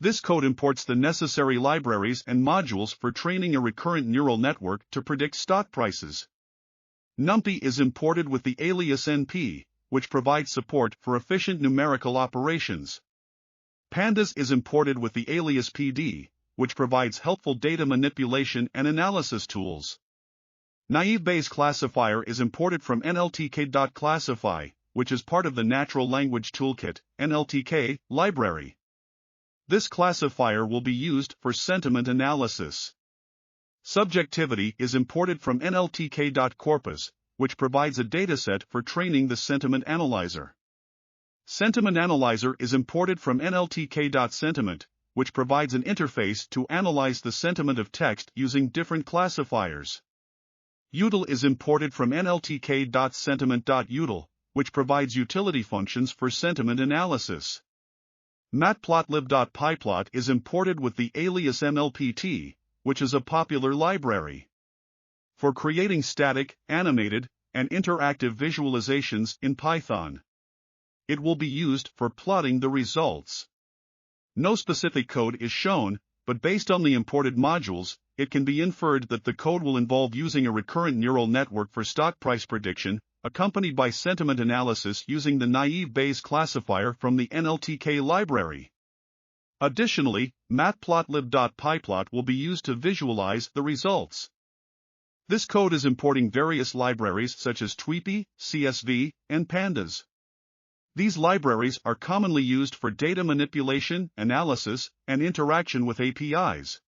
This code imports the necessary libraries and modules for training a recurrent neural network to predict stock prices. NumPy is imported with the alias NP, which provides support for efficient numerical operations. Pandas is imported with the alias PD, which provides helpful data manipulation and analysis tools. Naive Bayes classifier is imported from nltk.classify, which is part of the Natural Language Toolkit (NLTK) library. This classifier will be used for sentiment analysis. Subjectivity is imported from nltk.corpus, which provides a dataset for training the sentiment analyzer. Sentiment analyzer is imported from nltk.sentiment, which provides an interface to analyze the sentiment of text using different classifiers. util is imported from nltk.sentiment.util, which provides utility functions for sentiment analysis. matplotlib.pyplot is imported with the alias mlpt, which is a popular library for creating static, animated, and interactive visualizations in Python. It will be used for plotting the results. No specific code is shown, but based on the imported modules, it can be inferred that the code will involve using a recurrent neural network for stock price prediction, accompanied by sentiment analysis using the naive Bayes classifier from the NLTK library. Additionally, matplotlib.pyplot will be used to visualize the results. This code is importing various libraries such as Tweepy, CSV, and Pandas. These libraries are commonly used for data manipulation, analysis, and interaction with APIs.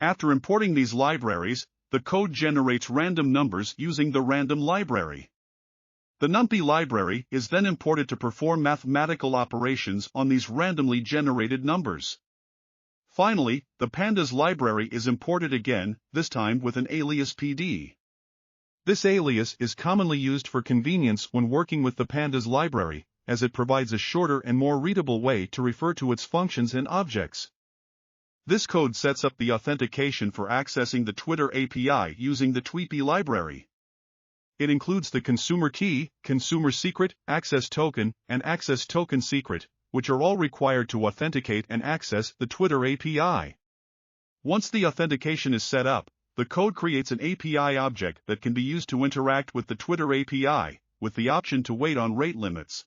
After importing these libraries, the code generates random numbers using the random library. The NumPy library is then imported to perform mathematical operations on these randomly generated numbers. Finally, the Pandas library is imported again, this time with an alias PD. This alias is commonly used for convenience when working with the Pandas library, as it provides a shorter and more readable way to refer to its functions and objects. This code sets up the authentication for accessing the Twitter API using the Tweepy library. It includes the consumer key, consumer secret, access token, and access token secret, which are all required to authenticate and access the Twitter API. Once the authentication is set up, the code creates an API object that can be used to interact with the Twitter API, with the option to wait on rate limits.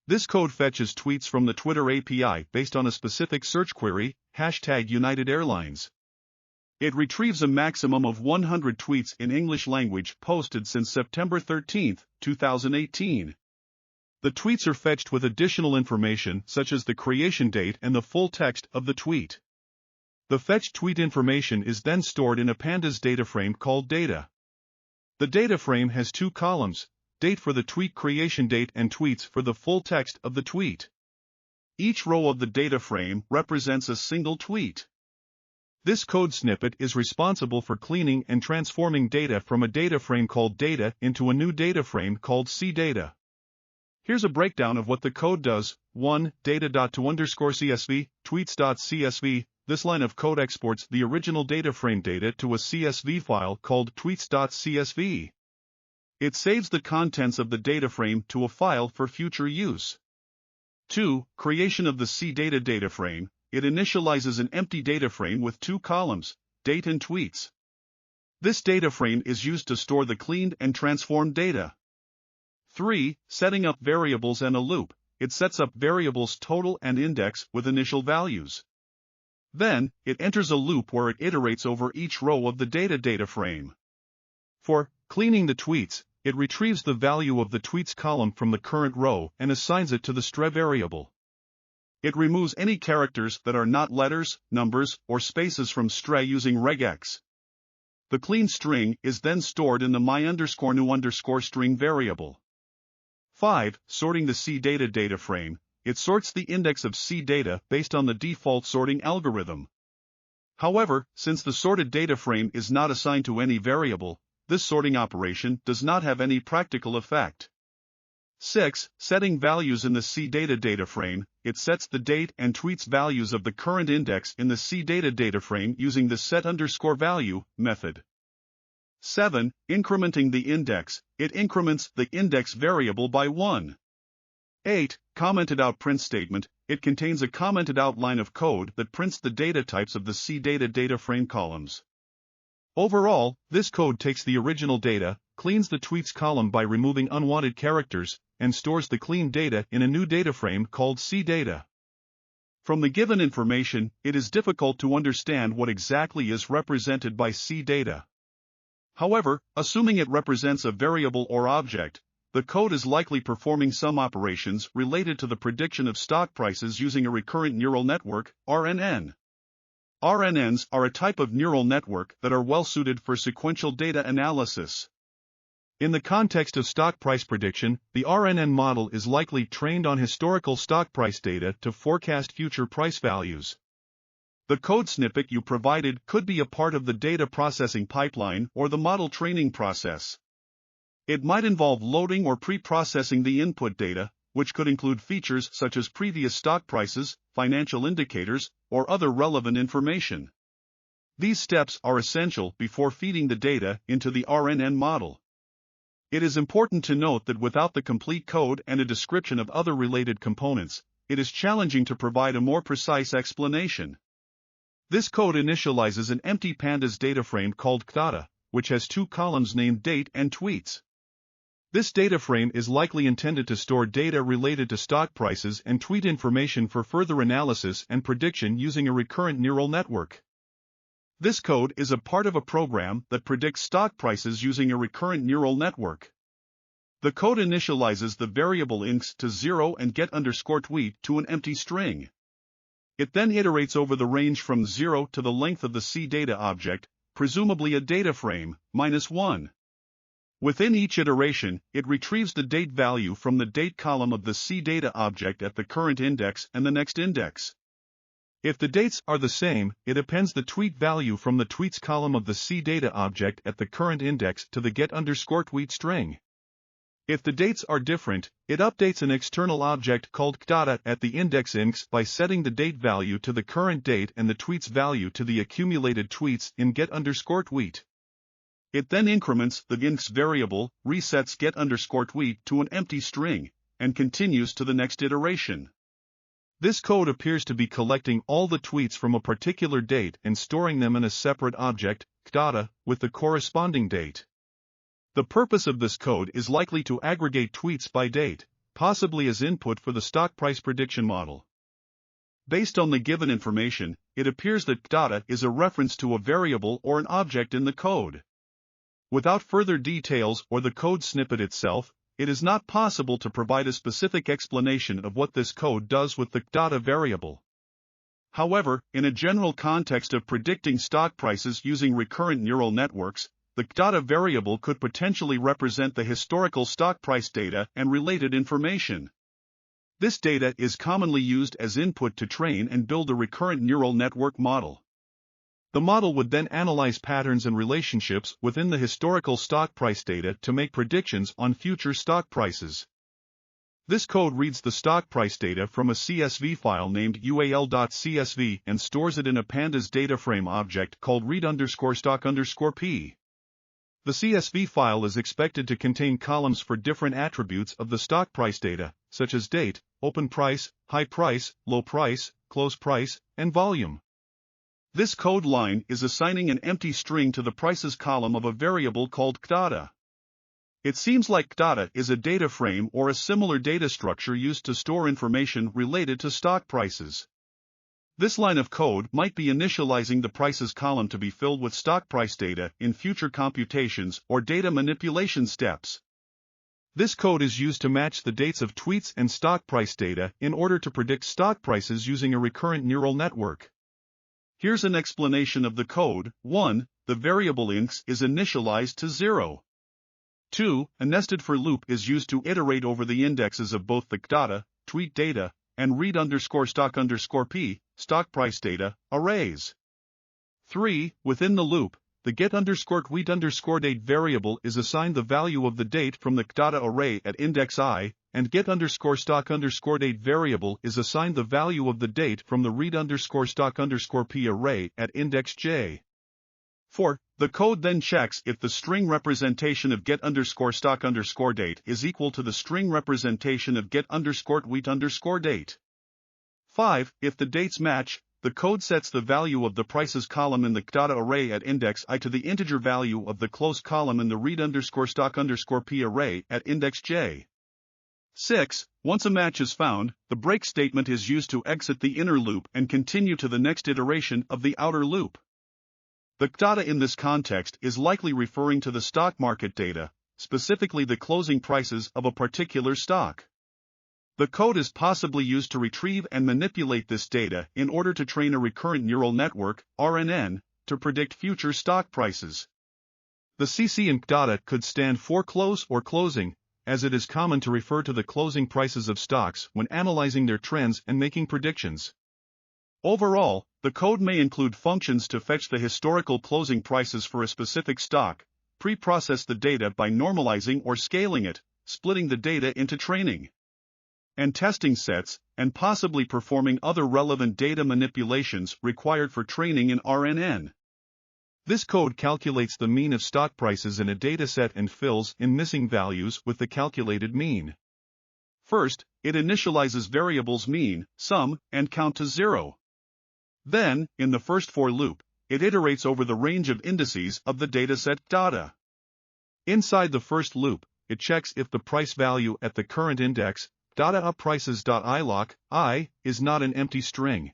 This code fetches tweets from the Twitter API based on a specific search query, #United Airlines. It retrieves a maximum of 100 tweets in English language posted since September 13, 2018. The tweets are fetched with additional information such as the creation date and the full text of the tweet. The fetched tweet information is then stored in a Pandas data frame called data. The data frame has two columns, date for the tweet creation date and tweets for the full text of the tweet. Each row of the data frame represents a single tweet. This code snippet is responsible for cleaning and transforming data from a data frame called data into a new data frame called cdata. Here's a breakdown of what the code does. 1. Data.to_CSV, tweets.csv. This line of code exports the original data frame data to a CSV file called tweets.csv. It saves the contents of the data frame to a file for future use. 2. Creation of the cdata data frame. It initializes an empty data frame with two columns, date and tweets. This data frame is used to store the cleaned and transformed data. 3. Setting up variables and a loop. It sets up variables total and index with initial values. Then, it enters a loop where it iterates over each row of the data frame. 4. Cleaning the tweets. It retrieves the value of the tweets column from the current row and assigns it to the str variable. It removes any characters that are not letters, numbers, or spaces from str using regex. The clean string is then stored in the my_new_string variable. 5. Sorting the cdata data frame. It sorts the index of cdata based on the default sorting algorithm. However, since the sorted data frame is not assigned to any variable, this sorting operation does not have any practical effect. 6. Setting values in the cdata data frame. It sets the date and tweets values of the current index in the cdata data frame using the set_value method. 7. Incrementing the index. It increments the index variable by 1. 8. Commented out print statement. It contains a commented out line of code that prints the data types of the CData data frame columns. Overall, this code takes the original data, cleans the tweets column by removing unwanted characters, and stores the clean data in a new data frame called CData. From the given information, it is difficult to understand what exactly is represented by CData. However, assuming it represents a variable or object, the code is likely performing some operations related to the prediction of stock prices using a recurrent neural network, RNN. RNNs are a type of neural network that are well suited for sequential data analysis. In the context of stock price prediction, the RNN model is likely trained on historical stock price data to forecast future price values. The code snippet you provided could be a part of the data processing pipeline or the model training process. It might involve loading or pre-processing the input data, which could include features such as previous stock prices, financial indicators, or other relevant information. These steps are essential before feeding the data into the RNN model. It is important to note that without the complete code and a description of other related components, it is challenging to provide a more precise explanation. This code initializes an empty pandas data frame called data, which has two columns named date and tweets. This data frame is likely intended to store data related to stock prices and tweet information for further analysis and prediction using a recurrent neural network. This code is a part of a program that predicts stock prices using a recurrent neural network. The code initializes the variable inks to 0 and get_tweet to an empty string. It then iterates over the range from 0 to the length of the CData object, presumably a data frame, -1. Within each iteration, it retrieves the date value from the date column of the CData object at the current index and the next index. If the dates are the same, it appends the tweet value from the tweets column of the CData object at the current index to the get_tweet string. If the dates are different, it updates an external object called data at the index inks by setting the date value to the current date and the tweets value to the accumulated tweets in get_tweet. It then increments the inks variable, resets get_tweet to an empty string, and continues to the next iteration. This code appears to be collecting all the tweets from a particular date and storing them in a separate object, data, with the corresponding date. The purpose of this code is likely to aggregate tweets by date, possibly as input for the stock price prediction model. Based on the given information, it appears that data is a reference to a variable or an object in the code. Without further details or the code snippet itself, it is not possible to provide a specific explanation of what this code does with the data variable. However, in a general context of predicting stock prices using recurrent neural networks, the data variable could potentially represent the historical stock price data and related information. This data is commonly used as input to train and build a recurrent neural network model. The model would then analyze patterns and relationships within the historical stock price data to make predictions on future stock prices. This code reads the stock price data from a CSV file named ual.csv and stores it in a pandas data frame object called read_stock_p. The CSV file is expected to contain columns for different attributes of the stock price data, such as date, open price, high price, low price, close price, and volume. This code line is assigning an empty string to the prices column of a variable called data. It seems like data is a data frame or a similar data structure used to store information related to stock prices. This line of code might be initializing the prices column to be filled with stock price data in future computations or data manipulation steps. This code is used to match the dates of tweets and stock price data in order to predict stock prices using a recurrent neural network. Here's an explanation of the code. 1. The variable inks is initialized to 0. 2. A nested for loop is used to iterate over the indexes of both the data, tweet data, and read_stock_p, stock price data, arrays. 3. Within the loop, the get_tweet_date variable is assigned the value of the date from the data array at index I, and get_stock_date variable is assigned the value of the date from the read_stock_p array at index j. 4. The code then checks if the string representation of get_stock_date is equal to the string representation of get_tweet_date. 5. If the dates match, the code sets the value of the prices column in the data array at index I to the integer value of the close column in the read_stock_p array at index j. 6. Once a match is found, the break statement is used to exit the inner loop and continue to the next iteration of the outer loop. The data in this context is likely referring to the stock market data, specifically the closing prices of a particular stock. The code is possibly used to retrieve and manipulate this data in order to train a recurrent neural network, RNN, to predict future stock prices. The CC in data could stand for close or closing, as it is common to refer to the closing prices of stocks when analyzing their trends and making predictions. Overall, the code may include functions to fetch the historical closing prices for a specific stock, pre-process the data by normalizing or scaling it, splitting the data into training and testing sets, and possibly performing other relevant data manipulations required for training in RNN. This code calculates the mean of stock prices in a dataset and fills in missing values with the calculated mean. First, it initializes variables mean, sum, and count to 0. Then, in the first for loop, it iterates over the range of indices of the dataset data. Inside the first loop, it checks if the price value at the current index, data_prices.iloc, I, is not an empty string.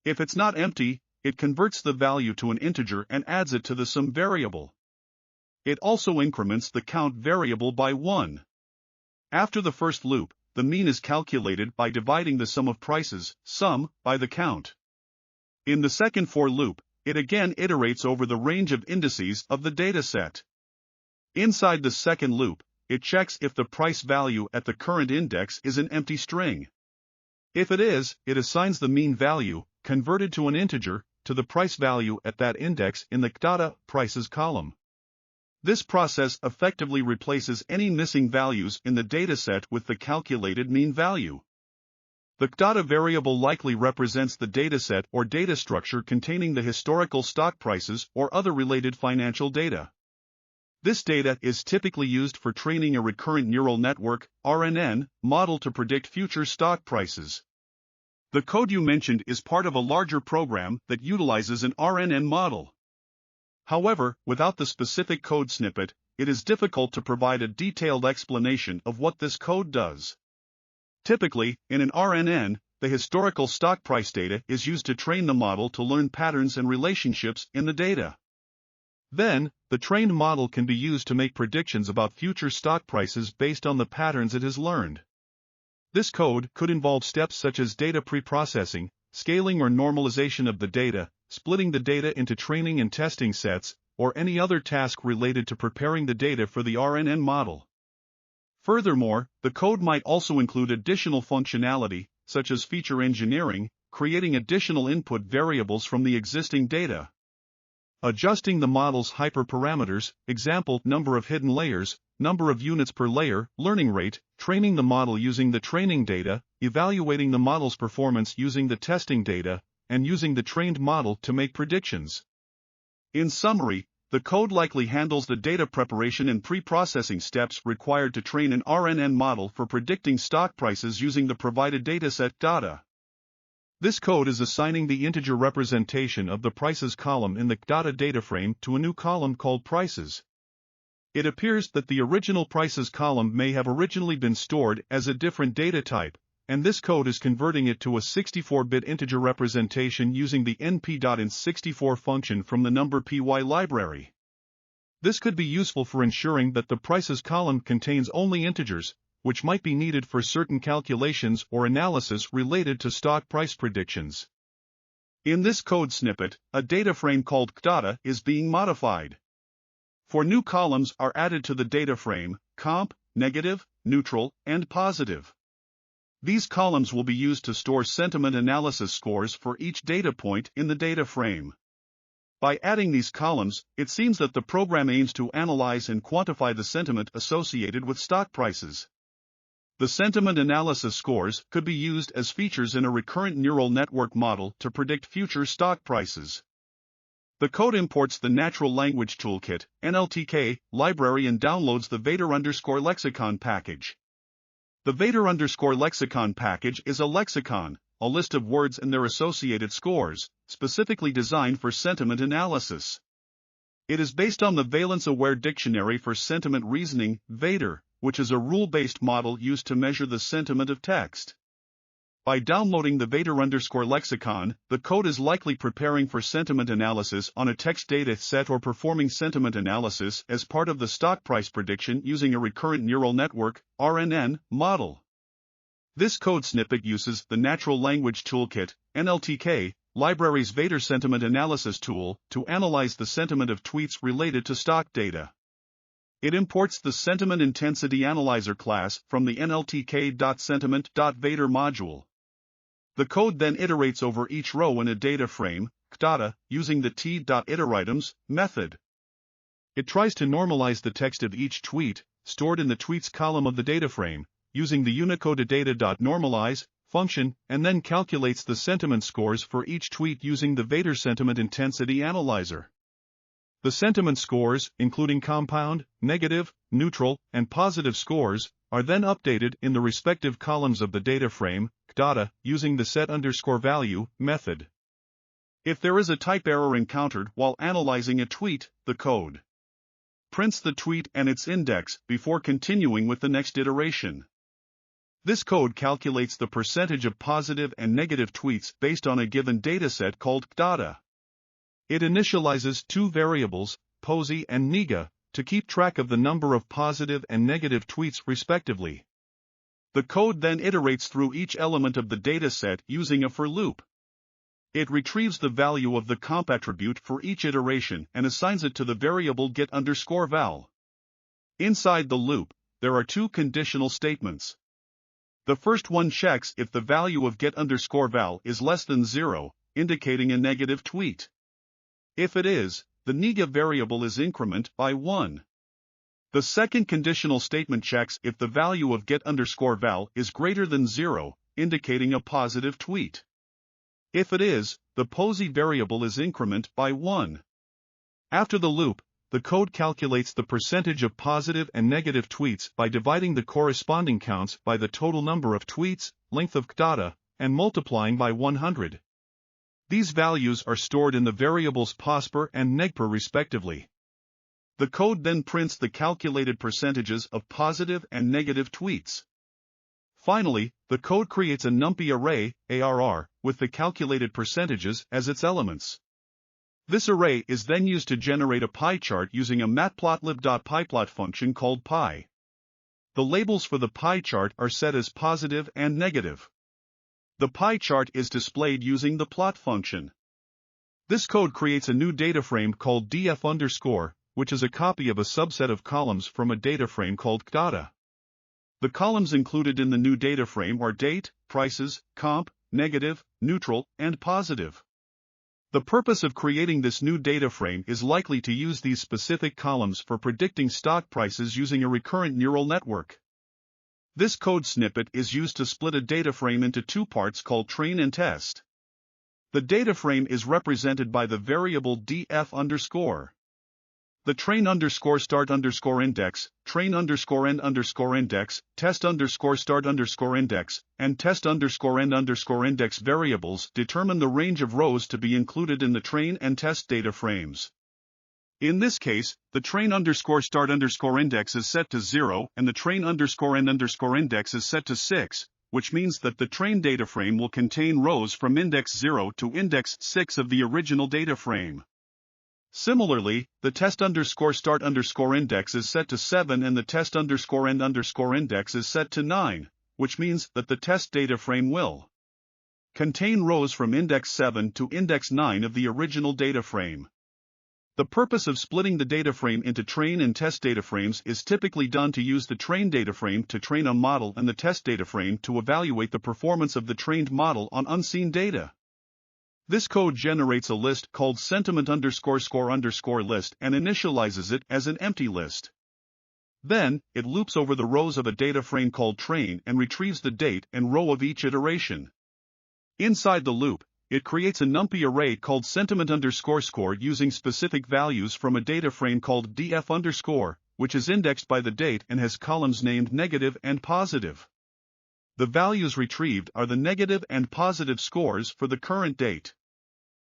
If it's not empty, it converts the value to an integer and adds it to the sum variable. It also increments the count variable by 1. After the first loop, the mean is calculated by dividing the sum of prices, sum, by the count. In the second for loop, it again iterates over the range of indices of the dataset. Inside the second loop, it checks if the price value at the current index is an empty string. If it is, it assigns the mean value, converted to an integer, to the price value at that index in the data prices column. This process effectively replaces any missing values in the dataset with the calculated mean value. The data variable likely represents the dataset or data structure containing the historical stock prices or other related financial data. This data is typically used for training a recurrent neural network, RNN, model to predict future stock prices. The code you mentioned is part of a larger program that utilizes an RNN model. However, without the specific code snippet, it is difficult to provide a detailed explanation of what this code does. Typically, in an RNN, the historical stock price data is used to train the model to learn patterns and relationships in the data. Then, the trained model can be used to make predictions about future stock prices based on the patterns it has learned. This code could involve steps such as data preprocessing, scaling or normalization of the data, splitting the data into training and testing sets, or any other task related to preparing the data for the RNN model. Furthermore, the code might also include additional functionality, such as feature engineering, creating additional input variables from the existing data, adjusting the model's hyperparameters, example, number of hidden layers, number of units per layer, learning rate, training the model using the training data, evaluating the model's performance using the testing data, and using the trained model to make predictions. In summary, the code likely handles the data preparation and pre-processing steps required to train an RNN model for predicting stock prices using the provided dataset data. This code is assigning the integer representation of the prices column in the data frame to a new column called prices. It appears that the original prices column may have originally been stored as a different data type, and this code is converting it to a 64-bit integer representation using the np.int64 function from the number py library. This could be useful for ensuring that the prices column contains only integers, which might be needed for certain calculations or analysis related to stock price predictions. In this code snippet, a data frame called data is being modified. 4 new columns are added to the data frame: comp, negative, neutral, and positive. These columns will be used to store sentiment analysis scores for each data point in the data frame. By adding these columns, it seems that the program aims to analyze and quantify the sentiment associated with stock prices. The sentiment analysis scores could be used as features in a recurrent neural network model to predict future stock prices. The code imports the Natural Language Toolkit (NLTK) library and downloads the Vader_lexicon package. The Vader_lexicon package is a lexicon, a list of words and their associated scores, specifically designed for sentiment analysis. It is based on the Valence-Aware Dictionary for Sentiment Reasoning, Vader, which is a rule-based model used to measure the sentiment of text. By downloading the Vader_lexicon, the code is likely preparing for sentiment analysis on a text data set or performing sentiment analysis as part of the stock price prediction using a recurrent neural network (RNN) model. This code snippet uses the Natural Language Toolkit (NLTK) library's Vader Sentiment Analysis tool to analyze the sentiment of tweets related to stock data. It imports the Sentiment Intensity Analyzer class from the nltk.sentiment.vader module. The code then iterates over each row in a data frame, data, using the t.iteritems method. It tries to normalize the text of each tweet, stored in the tweets column of the data frame, using the Unicode-data.normalize function, and then calculates the sentiment scores for each tweet using the Vader Sentiment Intensity Analyzer. The sentiment scores, including compound, negative, neutral, and positive scores, are then updated in the respective columns of the data frame, data, using the set_value method. If there is a type error encountered while analyzing a tweet, the code prints the tweet and its index before continuing with the next iteration. This code calculates the percentage of positive and negative tweets based on a given dataset called data. It initializes two variables, POSI and NIGA, to keep track of the number of positive and negative tweets respectively. The code then iterates through each element of the dataset using a for loop. It retrieves the value of the comp attribute for each iteration and assigns it to the variable get_val. Inside the loop, there are two conditional statements. The first one checks if the value of get_val is less than 0, indicating a negative tweet. If it is, the NIGA variable is incremented by 1. The second conditional statement checks if the value of get_val is greater than 0, indicating a positive tweet. If it is, the POSI variable is incremented by 1. After the loop, the code calculates the percentage of positive and negative tweets by dividing the corresponding counts by the total number of tweets, length of data, and multiplying by 100. These values are stored in the variables POSPER and NEGPER respectively. The code then prints the calculated percentages of positive and negative tweets. Finally, the code creates a NumPy array, ARR, with the calculated percentages as its elements. This array is then used to generate a pie chart using a matplotlib.pyplot function called pie. The labels for the pie chart are set as positive and negative. The pie chart is displayed using the plot function. This code creates a new data frame called df_, which is a copy of a subset of columns from a data frame called data. The columns included in the new data frame are date, prices, comp, negative, neutral, and positive. The purpose of creating this new data frame is likely to use these specific columns for predicting stock prices using a recurrent neural network. This code snippet is used to split a data frame into two parts called train and test. The data frame is represented by the variable df_. The train_start_index, train_end_index, test_start_index, and test_end_index variables determine the range of rows to be included in the train and test data frames. In this case, the train_start_index is set to 0 and the train_end_index is set to 6, which means that the train data frame will contain rows from index 0 to index 6 of the original data frame. Similarly, the test_start_index is set to 7 and the test_end_index is set to 9, which means that the test data frame will contain rows from index 7 to index 9 of the original data frame. The purpose of splitting the data frame into train and test data frames is typically done to use the train data frame to train a model and the test data frame to evaluate the performance of the trained model on unseen data. This code generates a list called sentiment_score_list and initializes it as an empty list. Then, it loops over the rows of a data frame called train and retrieves the date and row of each iteration. Inside the loop, it creates a NumPy array called sentiment_score using specific values from a data frame called df_, which is indexed by the date and has columns named negative and positive. The values retrieved are the negative and positive scores for the current date.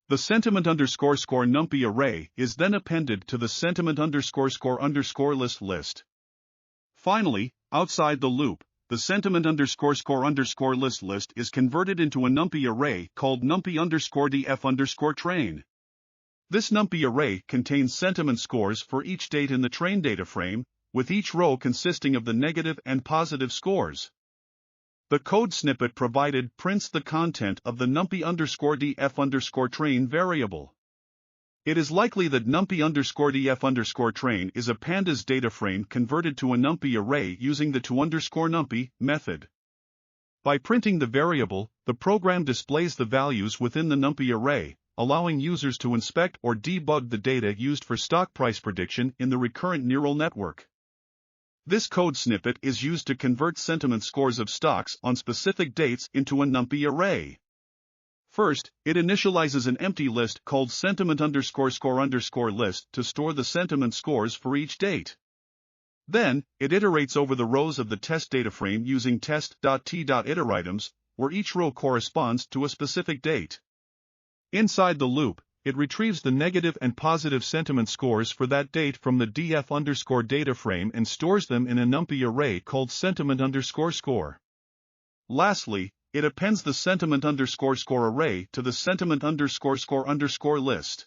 The sentiment_score NumPy array is then appended to the sentiment_score list. Finally, outside the loop, the sentiment_score list is converted into a NumPy array called NumPy_df_train. This NumPy array contains sentiment scores for each date in the train data frame, with each row consisting of the negative and positive scores. The code snippet provided prints the content of the NumPy_df_train variable. It is likely that NumPy_df_train is a pandas data frame converted to a NumPy array using the to_NumPy method. By printing the variable, the program displays the values within the NumPy array, allowing users to inspect or debug the data used for stock price prediction in the recurrent neural network. This code snippet is used to convert sentiment scores of stocks on specific dates into a NumPy array. First, it initializes an empty list called sentiment_score list to store the sentiment scores for each date. Then, it iterates over the rows of the test data frame using test.t.iteritems, where each row corresponds to a specific date. Inside the loop, it retrieves the negative and positive sentiment scores for that date from the df_ data frame and stores them in a NumPy array called sentiment_score. Lastly, it appends the sentiment_score array to the sentiment_score list.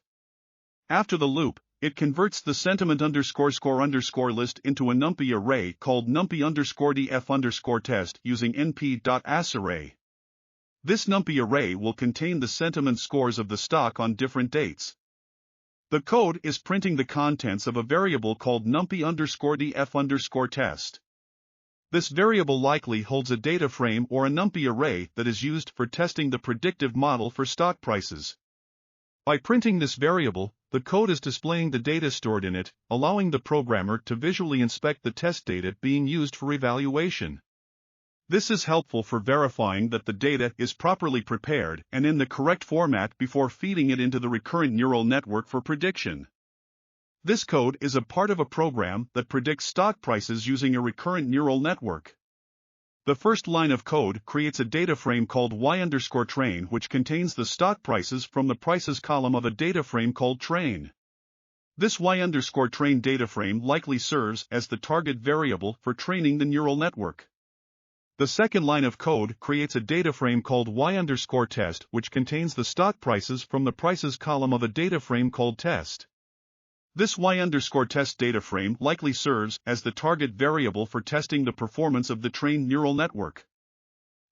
After the loop, it converts the sentiment_score list into a NumPy array called NumPy_df_test using np.asArray. This NumPy array will contain the sentiment scores of the stock on different dates. The code is printing the contents of a variable called NumPy_df_test. This variable likely holds a data frame or a NumPy array that is used for testing the predictive model for stock prices. By printing this variable, the code is displaying the data stored in it, allowing the programmer to visually inspect the test data being used for evaluation. This is helpful for verifying that the data is properly prepared and in the correct format before feeding it into the recurrent neural network for prediction. This code is a part of a program that predicts stock prices using a recurrent neural network. The first line of code creates a data frame called y_train which contains the stock prices from the prices column of a data frame called train. This y_train data frame likely serves as the target variable for training the neural network. The second line of code creates a data frame called y_test which contains the stock prices from the prices column of a data frame called test. This y_test data frame likely serves as the target variable for testing the performance of the trained neural network.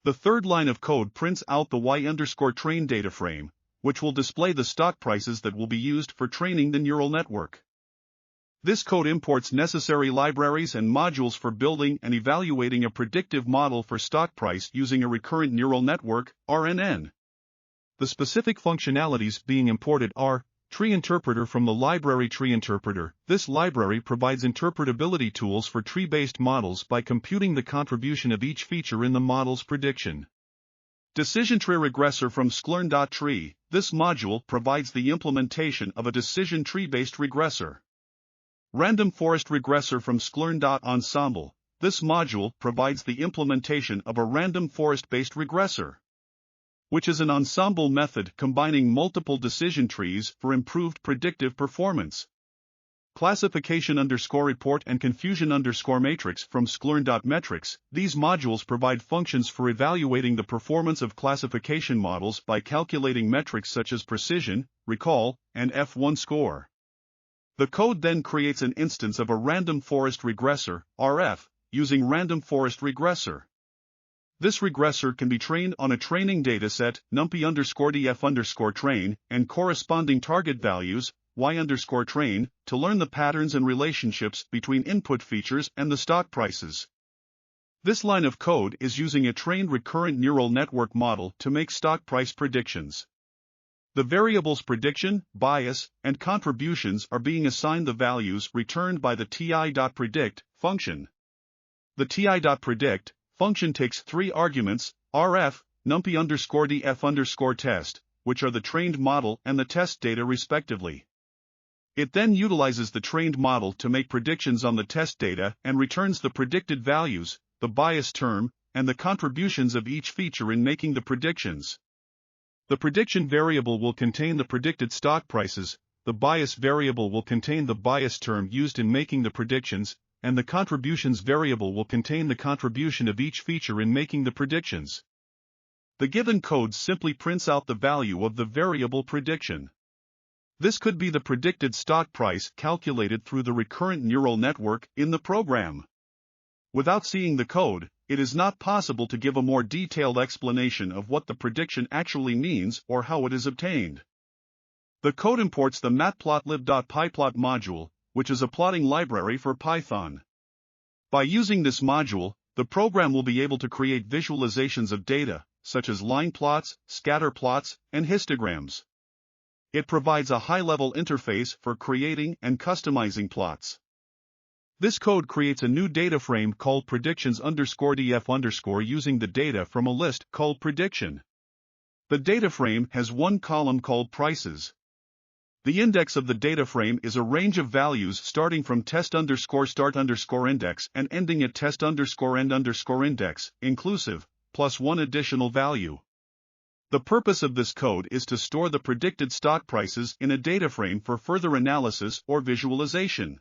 The third line of code prints out the y_train data frame, which will display the stock prices that will be used for training the neural network. This code imports necessary libraries and modules for building and evaluating a predictive model for stock price using a recurrent neural network, RNN. The specific functionalities being imported are Tree Interpreter from the library Tree Interpreter. This library provides interpretability tools for tree-based models by computing the contribution of each feature in the model's prediction. Decision Tree Regressor from Sclearn.tree. This module provides the implementation of a decision tree-based regressor. Random Forest Regressor from Sclearn.ensemble. This module provides the implementation of a random forest-based regressor, which is an ensemble method combining multiple decision trees for improved predictive performance. Classification_report and confusion_matrix from Sclearn.metrics. These modules provide functions for evaluating the performance of classification models by calculating metrics such as precision, recall, and F1 score. The code then creates an instance of a random forest regressor, RF, using random forest regressor. This regressor can be trained on a training dataset, NumPy_df_train, and corresponding target values, y_train, to learn the patterns and relationships between input features and the stock prices. This line of code is using a trained recurrent neural network model to make stock price predictions. The variables prediction, bias, and contributions are being assigned the values returned by the ti.predict function. The ti.predict function takes three arguments: rf, NumPy_df_test, which are the trained model and the test data respectively. It then utilizes the trained model to make predictions on the test data and returns the predicted values, the bias term, and the contributions of each feature in making the predictions. The prediction variable will contain the predicted stock prices, the bias variable will contain the bias term used in making the predictions, and the contributions variable will contain the contribution of each feature in making the predictions. The given code simply prints out the value of the variable prediction. This could be the predicted stock price calculated through the recurrent neural network in the program. Without seeing the code, it is not possible to give a more detailed explanation of what the prediction actually means or how it is obtained. The code imports the matplotlib.pyplot module, which is a plotting library for Python. By using this module, the program will be able to create visualizations of data, such as line plots, scatter plots, and histograms. It provides a high-level interface for creating and customizing plots. This code creates a new data frame called predictions_df_ using the data from a list called prediction. The data frame has one column called prices. The index of the data frame is a range of values starting from test_start_index and ending at test_end_index, inclusive, plus one additional value. The purpose of this code is to store the predicted stock prices in a data frame for further analysis or visualization.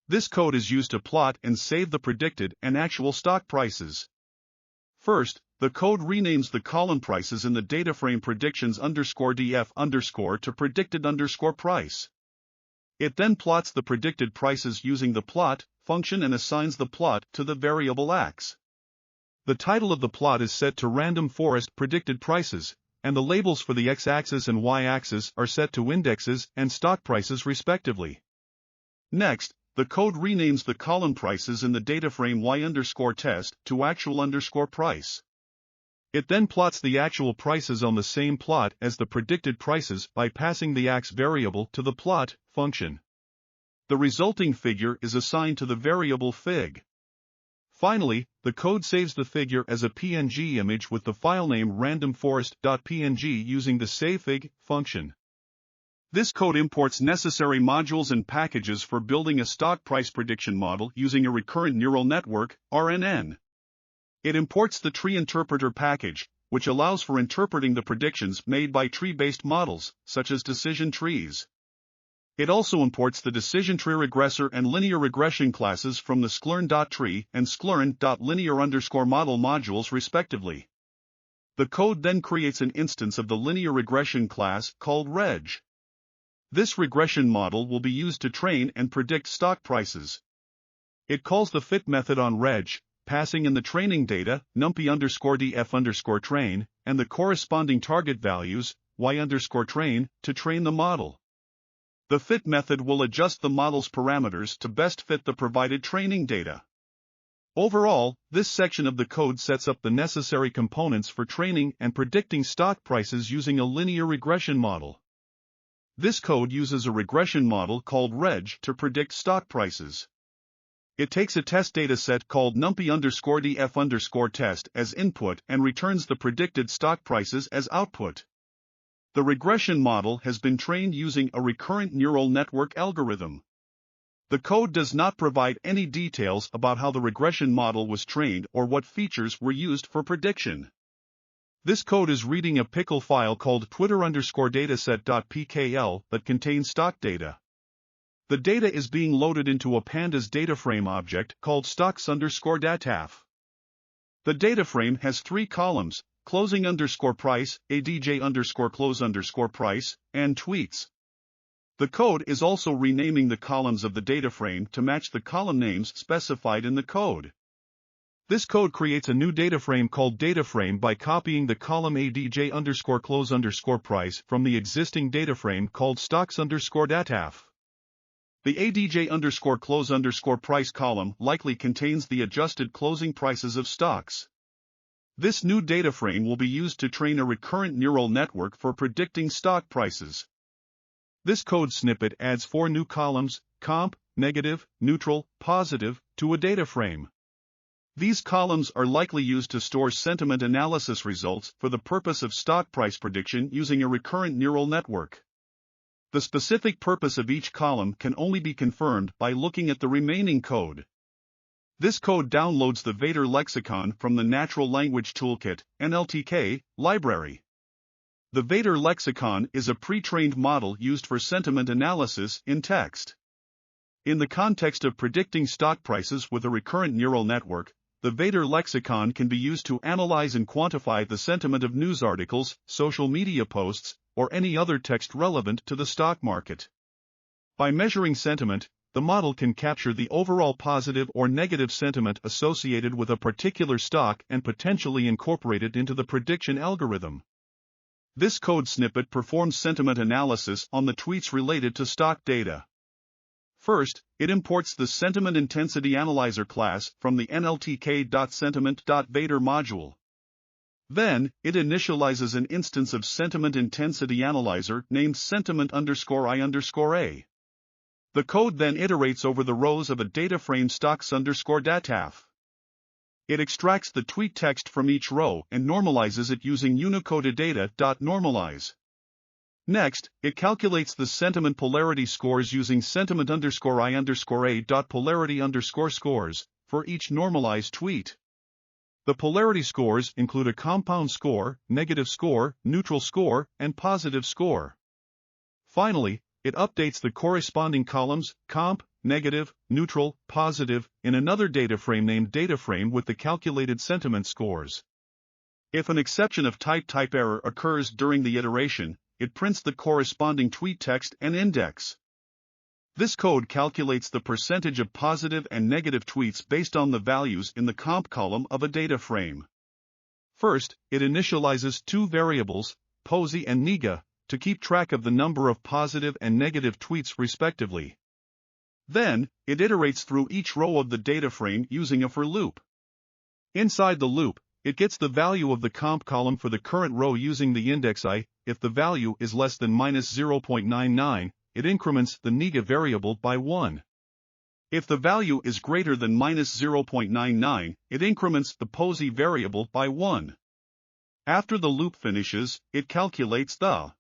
This code is used to plot and save the predicted and actual stock prices. First, the code renames the column prices in the data frame predictions_df_ to predicted_price. It then plots the predicted prices using the plot function and assigns the plot to the variable x. The title of the plot is set to random forest predicted prices, and the labels for the x-axis and y-axis are set to indexes and stock prices respectively. Next, the code renames the column prices in the data frame y_test to actual_price. It then plots the actual prices on the same plot as the predicted prices by passing the x variable to the plot function. The resulting figure is assigned to the variable fig. Finally, the code saves the figure as a PNG image with the file name randomforest.png using the savefig function. This code imports necessary modules and packages for building a stock price prediction model using a recurrent neural network, RNN. It imports the tree interpreter package, which allows for interpreting the predictions made by tree-based models, such as decision trees. It also imports the decision tree regressor and linear regression classes from the sklearn.tree and sklearn.linear_model modules respectively. The code then creates an instance of the linear regression class called reg. This regression model will be used to train and predict stock prices. It calls the fit method on reg, passing in the training data, numpy_df_train, and the corresponding target values, y_train, to train the model. The fit method will adjust the model's parameters to best fit the provided training data. Overall, this section of the code sets up the necessary components for training and predicting stock prices using a linear regression model. This code uses a regression model called reg to predict stock prices. It takes a test dataset called numpy_df_test as input and returns the predicted stock prices as output. The regression model has been trained using a recurrent neural network algorithm. The code does not provide any details about how the regression model was trained or what features were used for prediction. This code is reading a pickle file called twitter_dataset.pkl that contains stock data. The data is being loaded into a pandas data frame object called stocks_dataf. The data frame has three columns: closing_price, adj_close_price, and tweets. The code is also renaming the columns of the data frame to match the column names specified in the code. This code creates a new data frame called dataframe by copying the column adj_close_price from the existing data frame called stocks_dataf. The adj_close_price column likely contains the adjusted closing prices of stocks. This new data frame will be used to train a recurrent neural network for predicting stock prices. This code snippet adds 4 new columns, comp, negative, neutral, positive, to a data frame. These columns are likely used to store sentiment analysis results for the purpose of stock price prediction using a recurrent neural network. The specific purpose of each column can only be confirmed by looking at the remaining code. This code downloads the Vader lexicon from the Natural Language Toolkit (NLTK) library. The Vader lexicon is a pre-trained model used for sentiment analysis in text. In the context of predicting stock prices with a recurrent neural network, the Vader lexicon can be used to analyze and quantify the sentiment of news articles, social media posts, or any other text relevant to the stock market. By measuring sentiment, the model can capture the overall positive or negative sentiment associated with a particular stock and potentially incorporate it into the prediction algorithm. This code snippet performs sentiment analysis on the tweets related to stock data. First, it imports the Sentiment Intensity Analyzer class from the nltk.sentiment.vader module. Then, it initializes an instance of Sentiment Intensity Analyzer named sentiment_I_A. The code then iterates over the rows of a data frame stocks_dataf. It extracts the tweet text from each row and normalizes it using unicodedata.normalize. Next, it calculates the sentiment polarity scores using sentiment_I_A.polarity_scores for each normalized tweet. The polarity scores include a compound score, negative score, neutral score, and positive score. Finally, it updates the corresponding columns, comp, negative, neutral, positive, in another data frame named dataframe with the calculated sentiment scores. If an exception of type error occurs during the iteration, it prints the corresponding tweet text and index. This code calculates the percentage of positive and negative tweets based on the values in the comp column of a data frame. First, it initializes two variables, POSI and NIGA, to keep track of the number of positive and negative tweets respectively. Then, it iterates through each row of the data frame using a for loop. Inside the loop, it gets the value of the comp column for the current row using the index I. If the value is less than -0.99, it increments the NIGA variable by 1. If the value is greater than -0.99, it increments the POSI variable by 1. After the loop finishes, it calculates the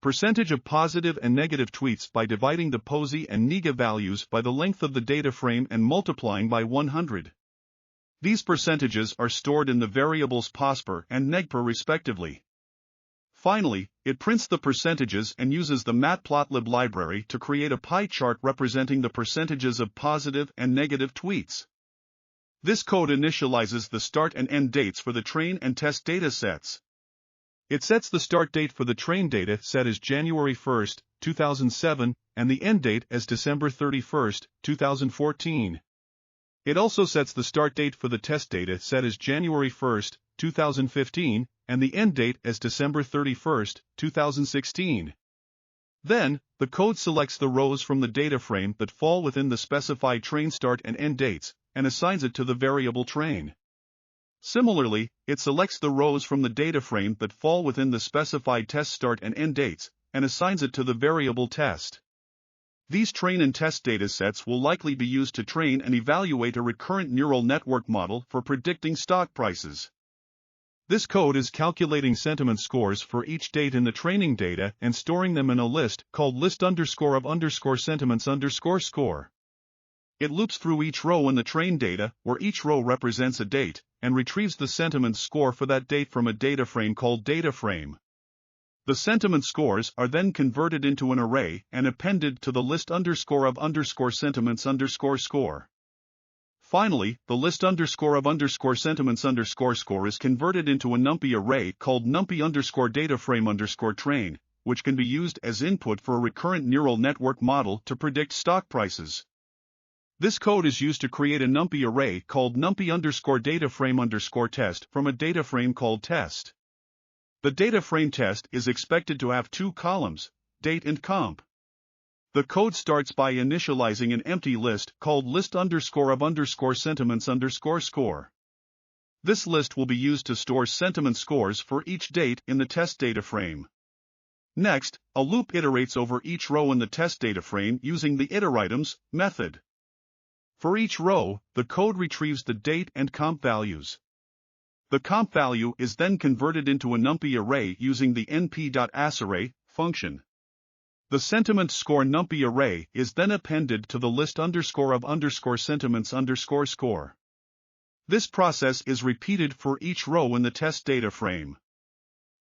percentage of positive and negative tweets by dividing the POSI and NIGA values by the length of the data frame and multiplying by 100. These percentages are stored in the variables POSPER and NEGPER respectively. Finally, it prints the percentages and uses the matplotlib library to create a pie chart representing the percentages of positive and negative tweets. This code initializes the start and end dates for the train and test data sets. It sets the start date for the train data set as January 1, 2007, and the end date as December 31, 2014. It also sets the start date for the test data set as January 1, 2015, and the end date as December 31, 2016. Then, the code selects the rows from the data frame that fall within the specified train start and end dates, and assigns it to the variable train. Similarly, it selects the rows from the data frame that fall within the specified test start and end dates, and assigns it to the variable test. These train and test datasets will likely be used to train and evaluate a recurrent neural network model for predicting stock prices. This code is calculating sentiment scores for each date in the training data and storing them in a list called list_of_sentiments_score. It loops through each row in the train data, where each row represents a date, and retrieves the sentiment score for that date from a data frame called dataframe. The sentiment scores are then converted into an array and appended to the list_of_sentiments_score. Finally, the list_of_sentiments_score is converted into a NumPy array called NumPy_dataframe_train, which can be used as input for a recurrent neural network model to predict stock prices. This code is used to create a NumPy array called NumPy_dataframe_test from a data frame called test. The data frame test is expected to have two columns, date and comp. The code starts by initializing an empty list called list_of_sentiments_score. This list will be used to store sentiment scores for each date in the test data frame. Next, a loop iterates over each row in the test data frame using the iteritems method. For each row, the code retrieves the date and comp values. The comp value is then converted into a NumPy array using the np.asArray function. The sentiment score NumPy array is then appended to the list of sentiments score. This process is repeated for each row in the test data frame.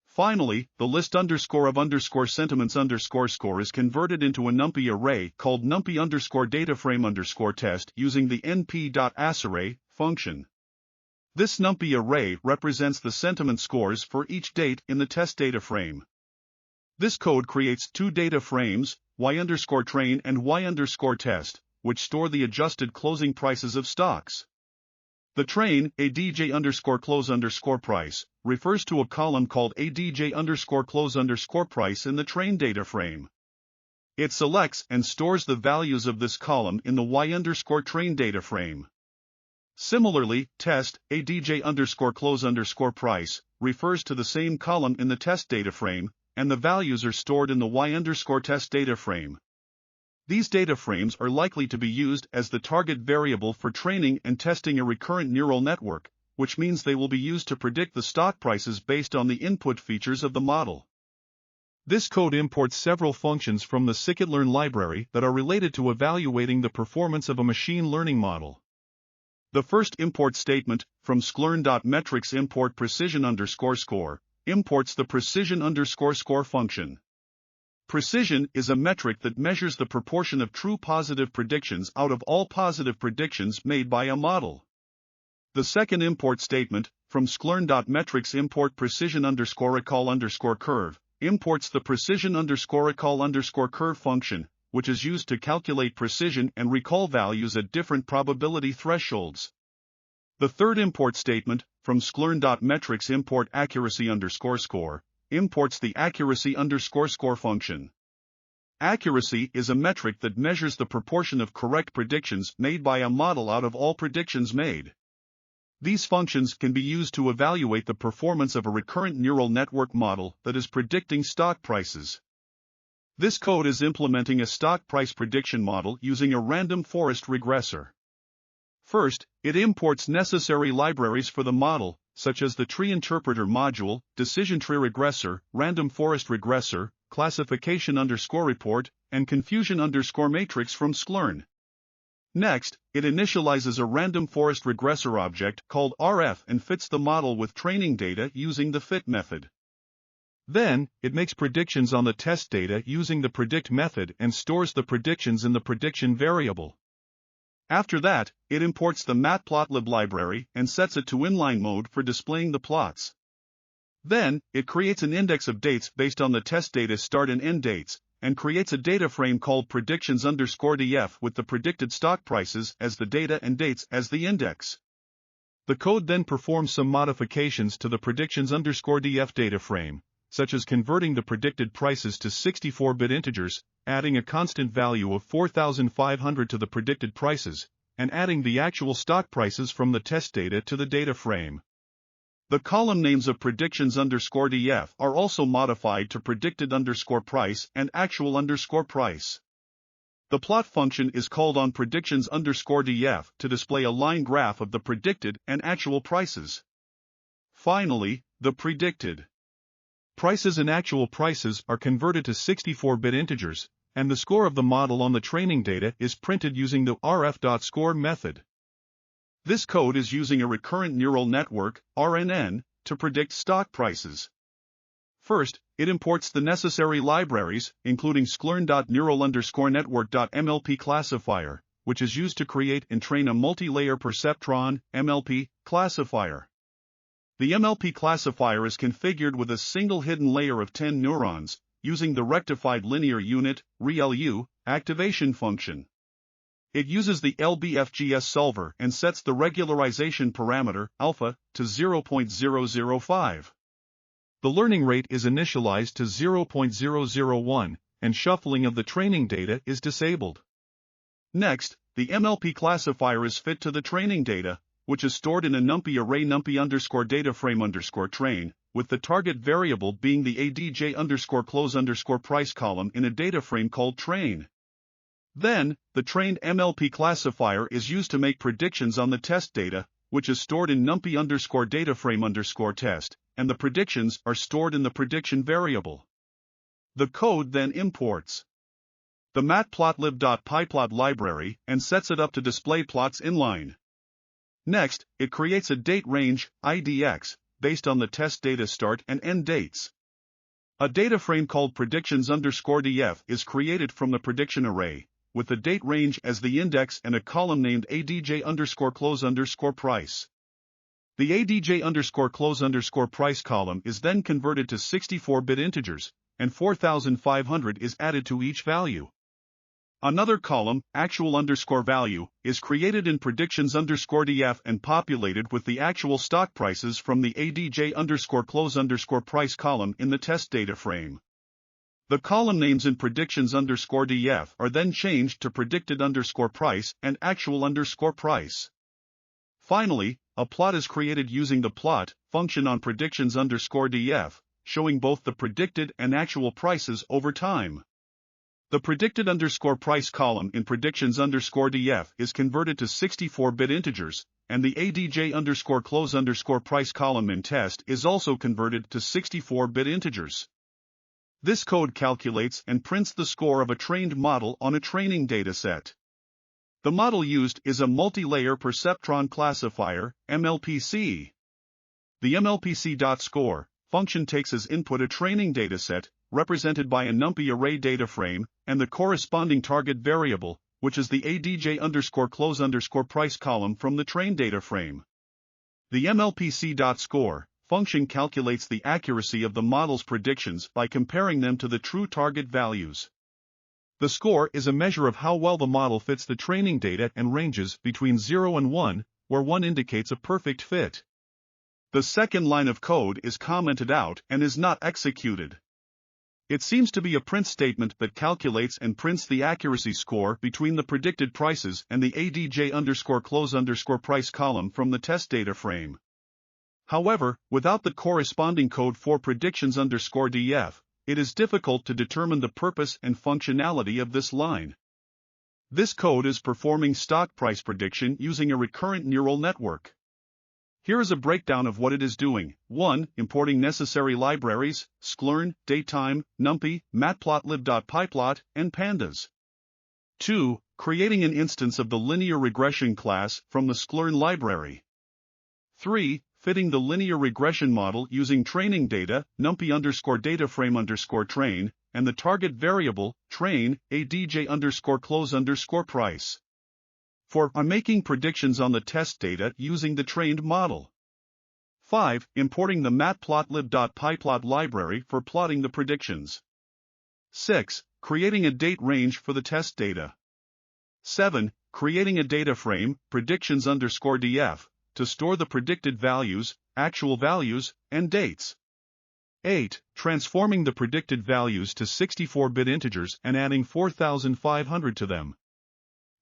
Finally, the list of sentiments score is converted into a NumPy array called NumPy dataframe_test using the np.asArray function. This NumPy array represents the sentiment scores for each date in the test data frame. This code creates two data frames, y_train and y_test, which store the adjusted closing prices of stocks. The train, adj_close_price, refers to a column called adj_close_price in the train data frame. It selects and stores the values of this column in the y_train data frame. Similarly, test, adj_close_price, refers to the same column in the test data frame, and the values are stored in the y_test data frame. These data frames are likely to be used as the target variable for training and testing a recurrent neural network, which means they will be used to predict the stock prices based on the input features of the model. This code imports several functions from the scikit-learn library that are related to evaluating the performance of a machine learning model. The first import statement, from sklearn.metrics import precision_score, imports the precision_score function. Precision is a metric that measures the proportion of true positive predictions out of all positive predictions made by a model. The second import statement, from sklearn.metrics import precision_recall_curve, imports the precision_recall_curve function, which is used to calculate precision and recall values at different probability thresholds. The third import statement, from sklearn.metrics import accuracy_score, imports the accuracy_score function. Accuracy is a metric that measures the proportion of correct predictions made by a model out of all predictions made. These functions can be used to evaluate the performance of a recurrent neural network model that is predicting stock prices. This code is implementing a stock price prediction model using a random forest regressor. First, it imports necessary libraries for the model, such as the tree interpreter module, decision tree regressor, random forest regressor, classification_report, and confusion_matrix from sklearn. Next, it initializes a random forest regressor object called RF and fits the model with training data using the fit method. Then, it makes predictions on the test data using the predict method and stores the predictions in the prediction variable. After that, it imports the matplotlib library and sets it to inline mode for displaying the plots. Then, it creates an index of dates based on the test data start and end dates, and creates a data frame called predictions_df with the predicted stock prices as the data and dates as the index. The code then performs some modifications to the predictions_df data frame, such as converting the predicted prices to 64-bit integers, adding a constant value of 4,500 to the predicted prices, and adding the actual stock prices from the test data to the data frame. The column names of predictions_df are also modified to predicted_price and actual_price. The plot function is called on predictions_df to display a line graph of the predicted and actual prices. Finally, the predicted prices and actual prices are converted to 64-bit integers, and the score of the model on the training data is printed using the rf.score method. This code is using a recurrent neural network, RNN, to predict stock prices. First, it imports the necessary libraries, including sklearn.neural_network.mlp classifier, which is used to create and train a multi-layer perceptron, MLP, classifier. The MLP classifier is configured with a single hidden layer of 10 neurons, using the rectified linear unit, ReLU, activation function. It uses the LBFGS solver and sets the regularization parameter, alpha, to 0.005. The learning rate is initialized to 0.001, and shuffling of the training data is disabled. Next, the MLP classifier is fit to the training data, which is stored in a NumPy array NumPy_dataframe_train, with the target variable being the adj_close_price column in a data frame called train. Then, the trained MLP classifier is used to make predictions on the test data, which is stored in numpy_dataframe_test, and the predictions are stored in the prediction variable. The code then imports the matplotlib.pyplot library and sets it up to display plots inline. Next, it creates a date range, IDX, based on the test data start and end dates. A data frame called predictions_df is created from the prediction array, with the date range as the index and a column named adj_close_price. The adj_close_price column is then converted to 64-bit integers, and 4500 is added to each value. Another column, actual_value, is created in predictions_df and populated with the actual stock prices from the adj_close_price column in the test data frame. The column names in predictions_df are then changed to predicted_price and actual_price. Finally, a plot is created using the plot function on predictions_df, showing both the predicted and actual prices over time. The predicted_price column in predictions_df is converted to 64-bit integers, and the adj_close_price column in test is also converted to 64-bit integers. This code calculates and prints the score of a trained model on a training dataset. The model used is a multi-layer perceptron classifier, MLPC. The MLPC.score function takes as input a training dataset, represented by a NumPy array data frame, and the corresponding target variable, which is the adj_close_price column from the train data frame. The MLPC.score function calculates the accuracy of the model's predictions by comparing them to the true target values. The score is a measure of how well the model fits the training data and ranges between 0 and 1, where 1 indicates a perfect fit. The second line of code is commented out and is not executed. It seems to be a print statement that calculates and prints the accuracy score between the predicted prices and the adj_close_price column from the test data frame. However, without the corresponding code for predictions_df, it is difficult to determine the purpose and functionality of this line. This code is performing stock price prediction using a recurrent neural network. Here is a breakdown of what it is doing. 1. Importing necessary libraries, sklearn, datetime, numpy, matplotlib.pyplot, and pandas. 2. Creating an instance of the linear regression class from the sklearn library. 3. Fitting the linear regression model using training data, numpy_dataframe_train, and the target variable, train, adj_close_price. 4. Making predictions on the test data using the trained model. 5. Importing the matplotlib.pyplot library for plotting the predictions. 6. Creating a date range for the test data. 7. Creating a data frame, predictions_df, to store the predicted values, actual values, and dates. 8. Transforming the predicted values to 64-bit integers and adding 4500 to them.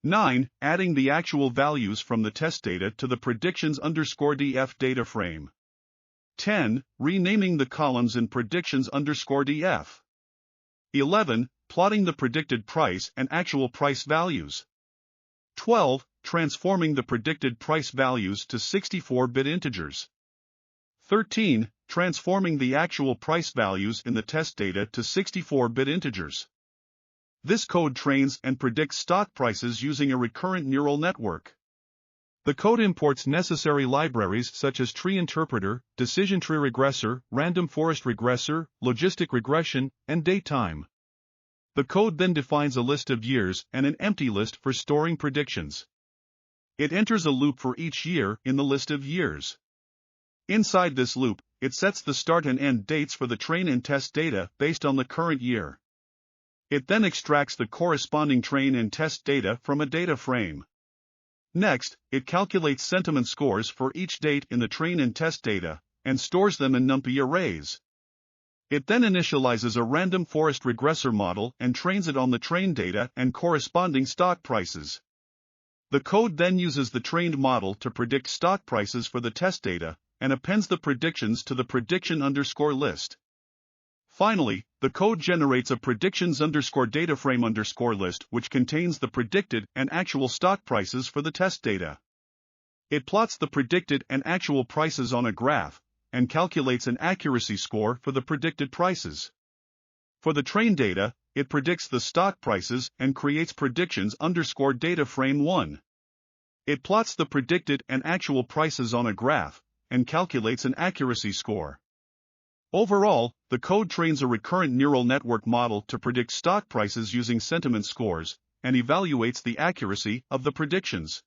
9. Adding the actual values from the test data to the predictions_df data frame. 10. Renaming the columns in predictions_df. 11. Plotting the predicted price and actual price values. 12. Transforming the predicted price values to 64-bit integers. 13. Transforming the actual price values in the test data to 64-bit integers. This code trains and predicts stock prices using a recurrent neural network. The code imports necessary libraries such as tree interpreter, decision tree regressor, random forest regressor, logistic regression, and datetime. The code then defines a list of years and an empty list for storing predictions. It enters a loop for each year in the list of years. Inside this loop, it sets the start and end dates for the train and test data based on the current year. It then extracts the corresponding train and test data from a data frame. Next, it calculates sentiment scores for each date in the train and test data, and stores them in NumPy arrays. It then initializes a random forest regressor model and trains it on the train data and corresponding stock prices. The code then uses the trained model to predict stock prices for the test data, and appends the predictions to the prediction_list. Finally, the code generates a predictions_dataframe_list which contains the predicted and actual stock prices for the test data. It plots the predicted and actual prices on a graph, and calculates an accuracy score for the predicted prices. For the trained data, it predicts the stock prices and creates predictions_dataframe1. It plots the predicted and actual prices on a graph, and calculates an accuracy score. Overall, the code trains a recurrent neural network model to predict stock prices using sentiment scores, and evaluates the accuracy of the predictions.